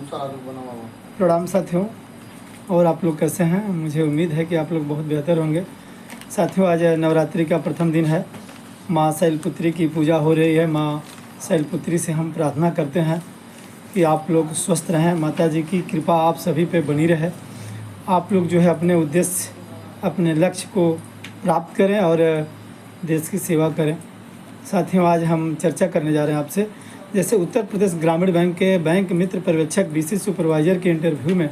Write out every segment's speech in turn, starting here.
प्रणाम साथियों, और आप लोग कैसे हैं? मुझे उम्मीद है कि आप लोग बहुत बेहतर होंगे। साथियों, आज नवरात्रि का प्रथम दिन है। माँ शैलपुत्री की पूजा हो रही है। माँ शैलपुत्री से हम प्रार्थना करते हैं कि आप लोग स्वस्थ रहें, माता जी की कृपा आप सभी पे बनी रहे, आप लोग जो है अपने उद्देश्य, अपने लक्ष्य को प्राप्त करें और देश की सेवा करें। साथियों, आज हम चर्चा करने जा रहे हैं आपसे, जैसे उत्तर प्रदेश ग्रामीण बैंक के बैंक मित्र पर्यवेक्षक बीसी सुपरवाइज़र के इंटरव्यू में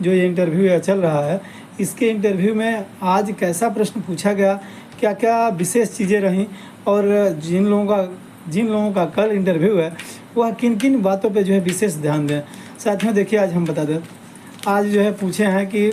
जो ये इंटरव्यू चल रहा है, इसके इंटरव्यू में आज कैसा प्रश्न पूछा गया, क्या क्या विशेष चीज़ें रहीं, और जिन लोगों का कल इंटरव्यू है वह किन किन बातों पे जो है विशेष ध्यान दें। साथियों देखिए, आज हम बता दें, आज जो है पूछे हैं कि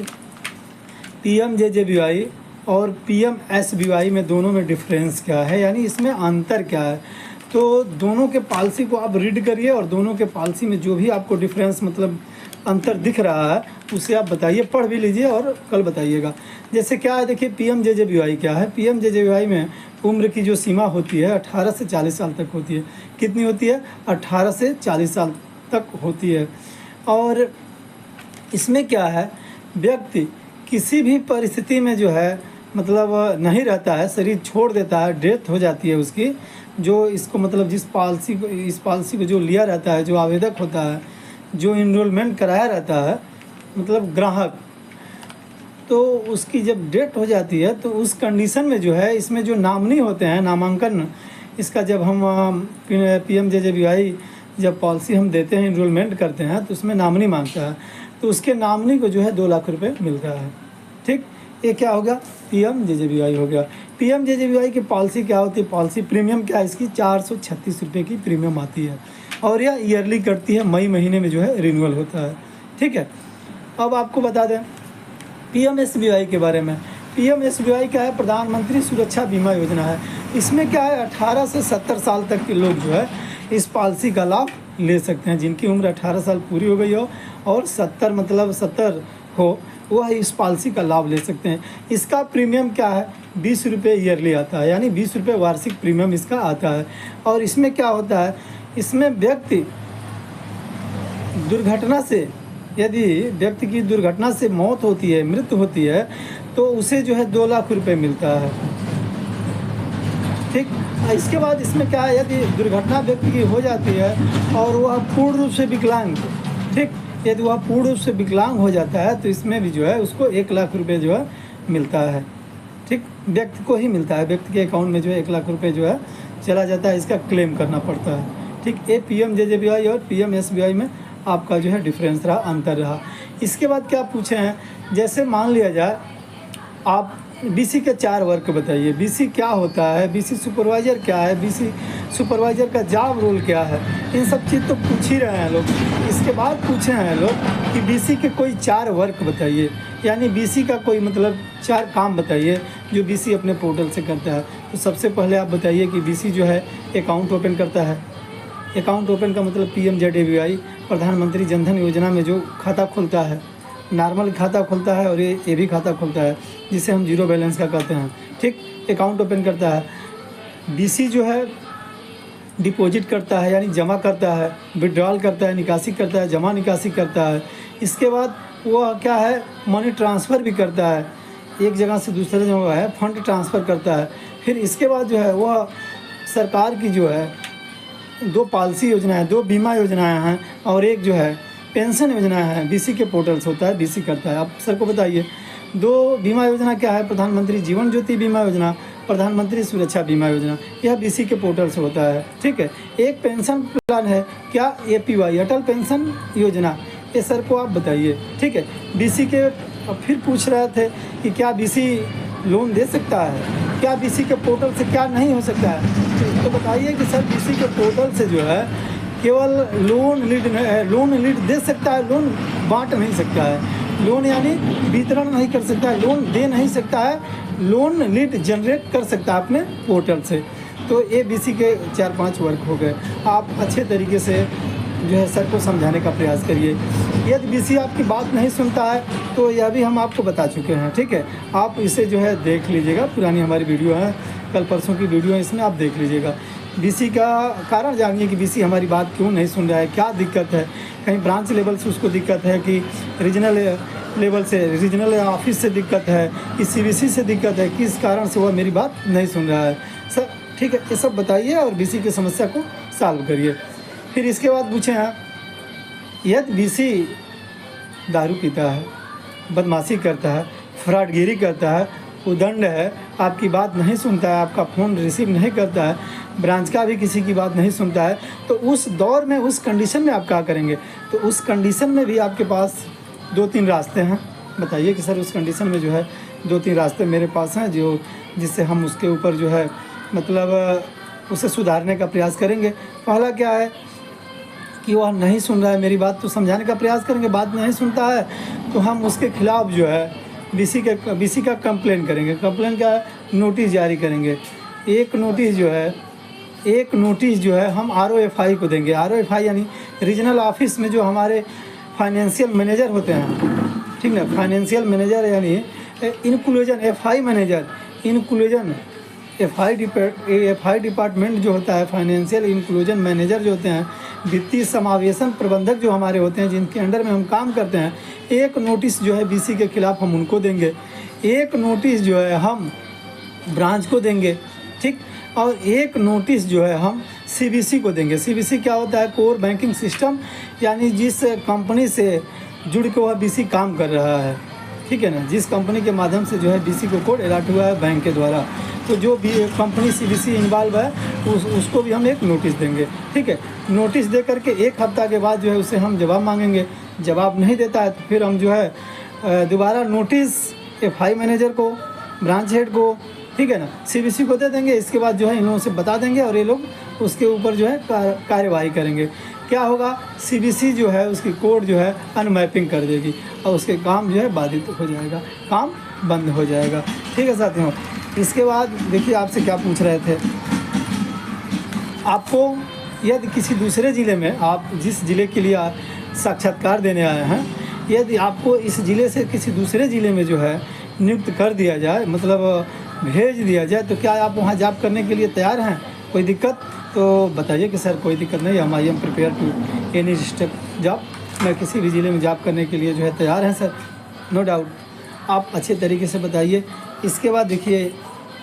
PMJJBY और PMSBY में दोनों में डिफरेंस क्या है, यानी इसमें अंतर क्या है। तो दोनों के पॉलिसी को आप रीड करिए और दोनों के पॉलिसी में जो भी आपको डिफरेंस मतलब अंतर दिख रहा है उसे आप बताइए, पढ़ भी लीजिए और कल बताइएगा। जैसे क्या है, देखिए PMJJBY क्या है। PMJJBY में उम्र की जो सीमा होती है 18 से 40 साल तक होती है। कितनी होती है? 18 से 40 साल तक होती है। और इसमें क्या है, व्यक्ति किसी भी परिस्थिति में जो है मतलब नहीं रहता है, शरीर छोड़ देता है, डेथ हो जाती है उसकी, जो इसको मतलब इस पॉलिसी को जो लिया रहता है, जो आवेदक होता है, जो इनरोलमेंट कराया रहता है, मतलब ग्राहक, तो उसकी जब डेथ हो जाती है तो उस कंडीशन में जो है इसमें जो नामनी होते हैं, नामांकन, इसका जब हम PMJJBY जब पॉलिसी हम देते हैं, इनरोलमेंट करते हैं, तो उसमें नामनी मांगता है, तो उसके नामनी को जो है 2 लाख रुपए मिलता है। ठीक, ये क्या हो गया? PMJJBY हो गया। PMJJBY की पॉलिसी क्या होती है? पॉलिसी प्रीमियम क्या है इसकी? 436 रुपये की प्रीमियम आती है और यह ईयरली कटती है, मई महीने में जो है रिन्यूअल होता है। ठीक है, अब आपको बता दें PMSBY के बारे में। PMSBY क्या है? प्रधानमंत्री सुरक्षा बीमा योजना है। इसमें क्या है, 18 से 70 साल तक के लोग जो है इस पॉलिसी का लाभ ले सकते हैं। जिनकी उम्र 18 साल पूरी हो गई हो और 70 हो, वह इस पॉलिसी का लाभ ले सकते हैं। इसका प्रीमियम क्या है? 20 रुपये ईयरली आता है, यानी 20 रुपये वार्षिक प्रीमियम इसका आता है। और इसमें क्या होता है, इसमें व्यक्ति दुर्घटना से, यदि व्यक्ति की दुर्घटना से मौत होती है, मृत्यु होती है, तो उसे जो है 2 लाख रुपए मिलता है। ठीक, इसके बाद इसमें क्या है, यदि दुर्घटना व्यक्ति की हो जाती है और वह पूर्ण रूप से विकलांग, ठीक, यदि वह पूर्ण रूप से विकलांग हो जाता है तो इसमें भी जो है उसको 1 लाख रुपए जो है मिलता है। ठीक, व्यक्ति को ही मिलता है, व्यक्ति के अकाउंट में जो है 1 लाख रुपए जो है चला जाता है, इसका क्लेम करना पड़ता है। ठीक, ये PMJJBY और PMSBY में आपका जो है डिफरेंस रहा, अंतर रहा। इसके बाद क्या पूछे हैं, जैसे मान लिया जाए आप BC के 4 वर्ग बताइए। BC क्या होता है, BC सुपरवाइज़र क्या है, BC सुपरवाइज़र का जॉब रोल क्या है, इन सब चीज़ तो पूछ ही रहे हैं लोग। इसके बाद पूछे हैं लोग कि BC के कोई 4 वर्क बताइए, यानी BC का कोई मतलब 4 काम बताइए जो BC अपने पोर्टल से करता है। तो सबसे पहले आप बताइए कि BC जो है अकाउंट ओपन करता है। अकाउंट ओपन का मतलब PMJJBY प्रधानमंत्री जनधन योजना में जो खाता खोलता है, नॉर्मल खाता खोलता है और ये भी खाता खोलता है जिसे हम जीरो बैलेंस का कहते हैं। ठीक, अकाउंट ओपन करता है। BC जो है डिपॉजिट करता है, यानी जमा करता है, विड्रॉल करता है, निकासी करता है, जमा निकासी करता है। इसके बाद वह क्या है, मनी ट्रांसफ़र भी करता है, एक जगह से दूसरे जगह है फंड ट्रांसफ़र करता है। फिर इसके बाद जो है वह सरकार की जो है 2 पॉलिसी योजनाएं, 2 बीमा योजनाएं हैं और एक जो है पेंशन योजना है, BC के पोर्टल से होता है, BC करता है। आप सर को बताइए 2 बीमा योजना क्या है? प्रधानमंत्री जीवन ज्योति बीमा योजना, प्रधानमंत्री सुरक्षा बीमा योजना, यह BC के पोर्टल से होता है। ठीक है, एक पेंशन प्लान है क्या? APY अटल पेंशन योजना, ये सर को आप बताइए। ठीक है, BC के फिर पूछ रहे थे कि क्या BC लोन दे सकता है, क्या BC के पोर्टल से क्या नहीं हो सकता है? तो बताइए कि सर BC के पोर्टल से जो है केवल लोन लीड दे सकता है, लोन बांट नहीं सकता है, लोन यानी वितरण नहीं कर सकता है, लोन दे नहीं सकता है, लोन लीड जनरेट कर सकता है अपने पोर्टल से। तो ये BC के 4-5 वर्क हो गए। आप अच्छे तरीके से जो है सर को समझाने का प्रयास करिए। यदि BC आपकी बात नहीं सुनता है तो यह भी हम आपको बता चुके हैं। ठीक है, आप इसे जो है देख लीजिएगा, पुरानी हमारी वीडियो है, कल परसों की वीडियो है, इसमें आप देख लीजिएगा। बीसी का कारण जानिए कि बीसी हमारी बात क्यों नहीं सुन रहा है, क्या दिक्कत है, कहीं ब्रांच लेवल से उसको दिक्कत है कि रीजनल लेवल से, रीजनल ऑफिस से दिक्कत है कि सीबीसी से दिक्कत है, किस कारण से वह मेरी बात नहीं सुन रहा है। सर ठीक है, ये सब बताइए और बीसी की समस्या को सॉल्व करिए। फिर इसके बाद पूछे हैं, यदि बीसी दारू पीता है, बदमाशी करता है, फ्रॉडगिरी करता है, उदंड है, आपकी बात नहीं सुनता है, आपका फ़ोन रिसीव नहीं करता है, ब्रांच का भी किसी की बात नहीं सुनता है, तो उस दौर में, उस कंडीशन में आप क्या करेंगे? तो उस कंडीशन में भी आपके पास 2-3 रास्ते हैं। बताइए कि सर उस कंडीशन में जो है 2-3 रास्ते मेरे पास हैं जो जिससे हम उसके ऊपर जो है मतलब उसे सुधारने का प्रयास करेंगे। पहला क्या है कि वह नहीं सुन रहा है मेरी बात, तो समझाने का प्रयास करेंगे। बात नहीं सुनता है तो हम उसके खिलाफ़ जो है बीसी का कंप्लेन करेंगे। कंप्लेन का नोटिस जारी करेंगे। एक नोटिस जो है हम ROFI को देंगे। ROFI यानी रीजनल ऑफिस में जो हमारे फाइनेंशियल मैनेजर होते हैं, ठीक ना, फाइनेंशियल मैनेजर यानी inclusion FI manager, inclusion FI department जो होता है, फाइनेंशियल इंक्लूजन मैनेजर जो होते हैं, वित्तीय समावेशन प्रबंधक जो हमारे होते हैं, जिनके अंडर में हम काम करते हैं, एक नोटिस जो है बीसी के खिलाफ़ हम उनको देंगे। एक नोटिस जो है हम ब्रांच को देंगे, ठीक, और एक नोटिस जो है हम सीबीसी को देंगे। सीबीसी क्या होता है? कोर बैंकिंग सिस्टम, यानी जिस कंपनी से जुड़ के वह बीसी काम कर रहा है, ठीक है ना, जिस कंपनी के माध्यम से जो है बीसी को कोड अलॉट हुआ है बैंक के द्वारा, तो जो भी कंपनी सीबीसी इन्वॉल्व है उसको भी हम एक नोटिस देंगे, ठीक है। नोटिस दे करके 1 हफ्ता के बाद जो है उससे हम जवाब मांगेंगे। जवाब नहीं देता है तो फिर हम जो है दोबारा नोटिस FI मैनेजर को, ब्रांच हेड को, ठीक है ना, सीबीसी को दे देंगे। इसके बाद जो है इन लोगों से बता देंगे और ये लोग उसके ऊपर जो है कार्यवाही करेंगे। क्या होगा? सीबीसी जो है उसकी कोड जो है अनमैपिंग कर देगी और उसके काम जो है बाधित हो जाएगा, काम बंद हो जाएगा, ठीक है साथियों। इसके बाद देखिए आपसे क्या पूछ रहे थे, आपको यदि किसी दूसरे ज़िले में, आप जिस ज़िले के लिए साक्षात्कार देने आए हैं, यदि आपको इस ज़िले से किसी दूसरे ज़िले में जो है नियुक्त कर दिया जाए, मतलब भेज दिया जाए, तो क्या आप वहाँ जॉब करने के लिए तैयार हैं? कोई दिक्कत? तो बताइए कि सर कोई दिक्कत नहीं, हम I am prepare to any step job. मैं किसी भी ज़िले में जॉब करने के लिए जो है तैयार हैं सर, नो डाउट। आप अच्छे तरीके से बताइए। इसके बाद देखिए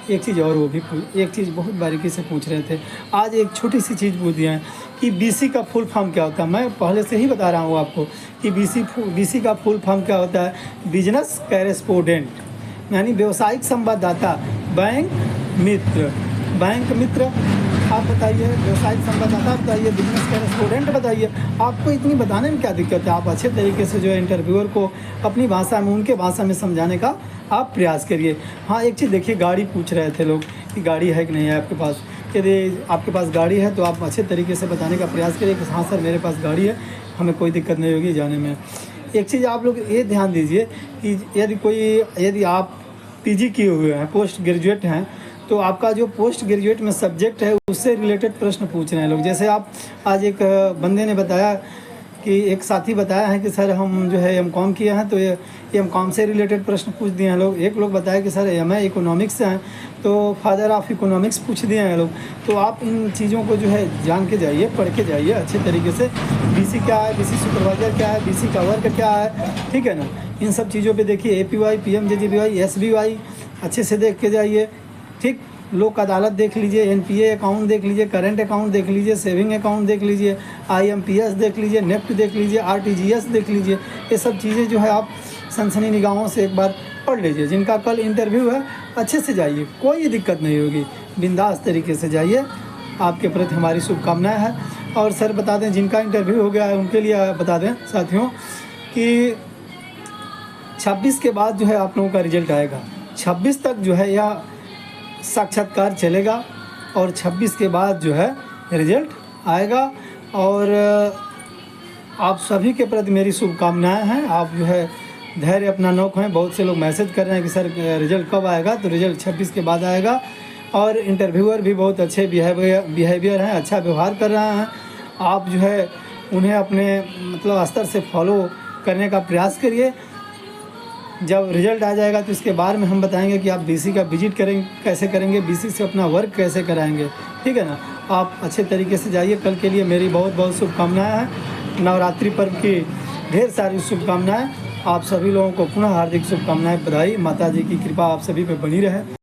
एक चीज़ और, वो भी एक चीज़ बहुत बारीकी से पूछ रहे थे। आज एक छोटी सी चीज़ पूछ दिया है कि बीसी का फुल फॉर्म क्या होता है। मैं पहले से ही बता रहा हूँ आपको कि बीसी का फुल फॉर्म क्या होता है। बिजनेस करेस्पोंडेंट, यानी व्यवसायिक संवाददाता, बैंक मित्र। आप बताइए, व्यवसायिक संवाददाता बताइए, बिजनेस करेस्पोंडेंट बताइए। आपको इतनी बताने में क्या दिक्कत है? आप अच्छे तरीके से जो है इंटरव्यूअर को अपनी भाषा में, उनके भाषा में समझाने का आप प्रयास करिए। हाँ, एक चीज़ देखिए, गाड़ी पूछ रहे थे लोग कि गाड़ी है कि नहीं है आपके पास। यदि आपके पास गाड़ी है तो आप अच्छे तरीके से बताने का प्रयास करिए कि हाँ सर मेरे पास गाड़ी है, हमें कोई दिक्कत नहीं होगी जाने में। एक चीज़ आप लोग ये ध्यान दीजिए कि यदि आप PG किए हुए हैं, पोस्ट ग्रेजुएट हैं, तो आपका जो पोस्ट ग्रेजुएट में सब्जेक्ट है उससे रिलेटेड प्रश्न पूछ रहे हैं लोग। जैसे आप आज एक बंदे ने बताया कि एक साथी बताया है कि सर हम जो है M.Com किए हैं, तो ये M.Com से रिलेटेड प्रश्न पूछ दिए हैं लोग। एक लोग बताया कि सर MA इकोनॉमिक्स से हैं, तो फादर ऑफ इकोनॉमिक्स पूछ दिए हैं लोग। तो आप इन चीज़ों को जो है जान के जाइए, पढ़ के जाइए अच्छे तरीके से। BC क्या है, BC सुपरवाइजर क्या है, BC का वर्क क्या है, ठीक है ना। इन सब चीज़ों पे देखिए APY, PMJJBY, SBY अच्छे से देख के जाइए, ठीक। लोक अदालत देख लीजिए, NPA अकाउंट देख लीजिए, करंट अकाउंट देख लीजिए, सेविंग अकाउंट देख लीजिए, IMPS देख लीजिए, नेफ्ट देख लीजिए, RTGS देख लीजिए। ये सब चीज़ें जो है आप सनसनी निगाहों से एक बार पढ़ लीजिए। जिनका कल इंटरव्यू है अच्छे से जाइए, कोई दिक्कत नहीं होगी, बिंदास तरीके से जाइए। आपके प्रति हमारी शुभकामनाएं हैं। और सर बता दें, जिनका इंटरव्यू हो गया है उनके लिए बता दें साथियों कि 26 के बाद जो है आप लोगों का रिजल्ट आएगा। 26 तक जो है यह साक्षात्कार चलेगा और 26 के बाद जो है रिजल्ट आएगा। और आप सभी के प्रति मेरी शुभकामनाएं हैं। आप जो है धैर्य अपना न खोएं। बहुत से लोग मैसेज कर रहे हैं कि सर रिजल्ट कब आएगा, तो रिजल्ट 26 के बाद आएगा। और इंटरव्यूअर भी बहुत अच्छे बिहेवियर हैं, अच्छा व्यवहार कर रहे हैं। आप जो है उन्हें अपने मतलब स्तर से फॉलो करने का प्रयास करिए। जब रिज़ल्ट आ जाएगा तो इसके बारे में हम बताएंगे कि आप BC का विजिट कैसे करेंगे, BC से अपना वर्क कैसे कराएंगे, ठीक है ना। आप अच्छे तरीके से जाइए। कल के लिए मेरी बहुत बहुत शुभकामनाएं हैं। नवरात्रि पर्व की ढेर सारी शुभकामनाएं। आप सभी लोगों को पुनः हार्दिक शुभकामनाएं, बधाई। माता जी की कृपा आप सभी पे बनी रहे।